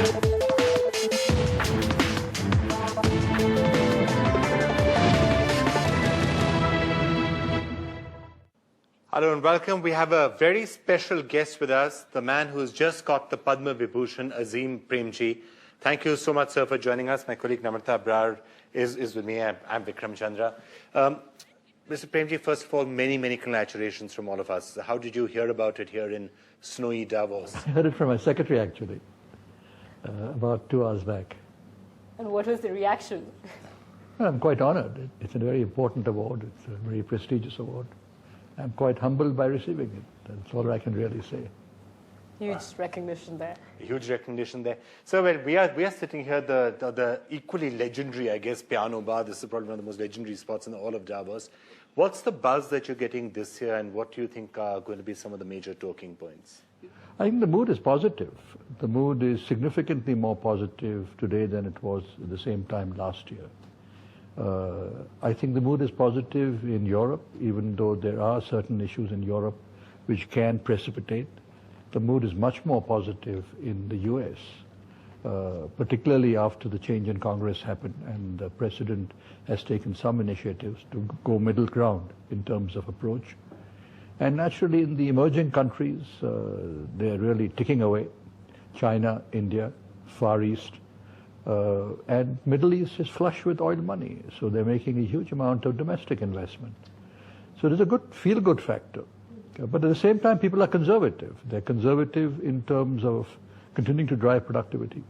Hello and welcome. We have a very special guest with us, the man who's just got the Padma Vibhushan, Azim Premji. Thank you so much, sir, for joining us. My colleague Namrata Abrar is with me. I'm Vikram Chandra. Mr. Premji, first of all, many, many congratulations from all of us. How did you hear about it here in snowy Davos? I heard it from my secretary, actually, about 2 hours back. And what was the reaction? I'm quite honored. It's a very important award. It's a very prestigious award. I'm quite humbled by receiving it. That's all I can really say. Huge recognition there. Huge recognition there. So we are sitting here, the equally legendary, I guess, piano bar. This is probably one of the most legendary spots in all of Davos. What's the buzz that you're getting this year, and what do you think are going to be some of the major talking points? I think the mood is positive. The mood is significantly more positive today than it was at the same time last year. I think the mood is positive in Europe, even though there are certain issues in Europe which can precipitate. The mood is much more positive in the US, particularly after the change in Congress happened and the president has taken some initiatives to go middle ground in terms of approach. And naturally in the emerging countries, they're really ticking away. China, India, Far East, and Middle East is flush with oil money, so they're making a huge amount of domestic investment. So there's a good feel-good factor. But at the same time, people are conservative. They're conservative in terms of continuing to drive productivity,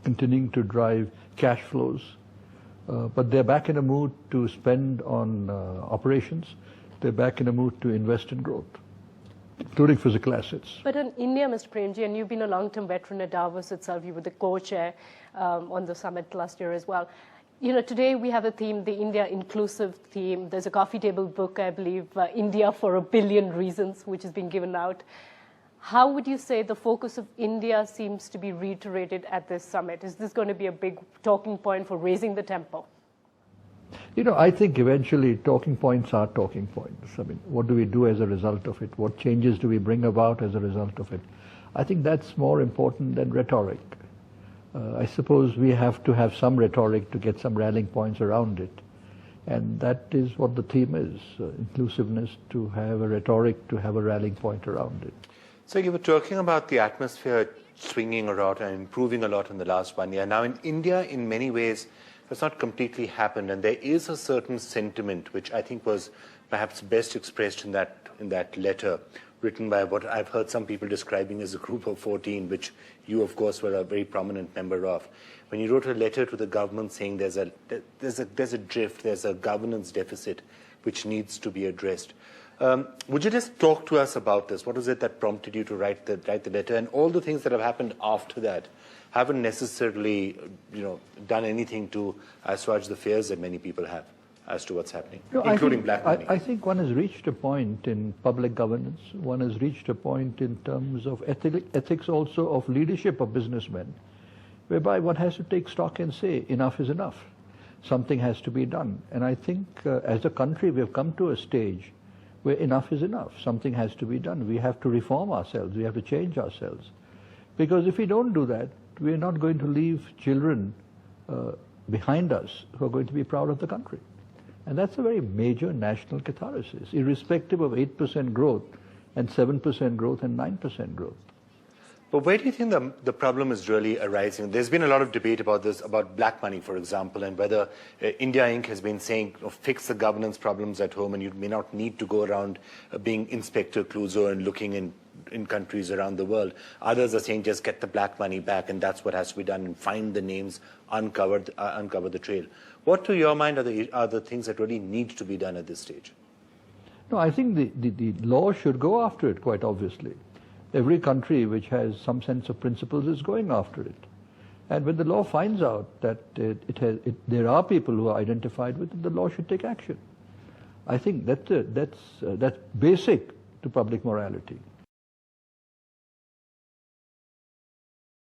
continuing to drive cash flows, but they're back in a mood to spend on operations. They're back in a mood to invest in growth, including physical assets. But in India, Mr. Premji, and you've been a long-term veteran at Davos itself, you were the co-chair on the summit last year as well. You know, today we have a theme, the India inclusive theme. There's a coffee table book, I believe, India for a Billion Reasons, which is being given out. How would you say the focus of India seems to be reiterated at this summit? Is this going to be a big talking point for raising the tempo? You know, I think eventually talking points are talking points. I mean, what do we do as a result of it? What changes do we bring about as a result of it? I think that's more important than rhetoric. I suppose we have to have some rhetoric to get some rallying points around it. And that is what the theme is, inclusiveness, to have a rhetoric, to have a rallying point around it. So you were talking about the atmosphere swinging a lot and improving a lot in the last 1 year. Now in India, in many ways, it's not completely happened, and there is a certain sentiment which I think was perhaps best expressed in that letter written by what I've heard some people describing as a group of 14, which you, of course, were a very prominent member of. When you wrote a letter to the government saying there's a drift, there's a governance deficit which needs to be addressed. Would you just talk to us about this? What was it that prompted you to write the letter, and all the things that have happened after that haven't necessarily, done anything to assuage the fears that many people have as to what's happening, including black money? I think one has reached a point in public governance. One has reached a point in terms of ethics also of leadership of businessmen, whereby one has to take stock and say, enough is enough. Something has to be done. And I think as a country, we have come to a stage where enough is enough. Something has to be done. We have to reform ourselves. We have to change ourselves. Because if we don't do that, we're not going to leave children behind us who are going to be proud of the country. And that's a very major national catharsis, irrespective of 8% growth and 7% growth and 9% growth. But where do you think the problem is really arising? There's been a lot of debate about this, about black money, for example, and whether India Inc. has been saying, fix the governance problems at home, and you may not need to go around being Inspector Clouseau and looking in countries around the world. Others are saying just get the black money back, and that's what has to be done, and find the names, uncover the trail. What, to your mind, are the things that really need to be done at this stage? No, I think the law should go after it, quite obviously. Every country which has some sense of principles is going after it. And when the law finds out that there are people who are identified with it, the law should take action. I think that's basic to public morality.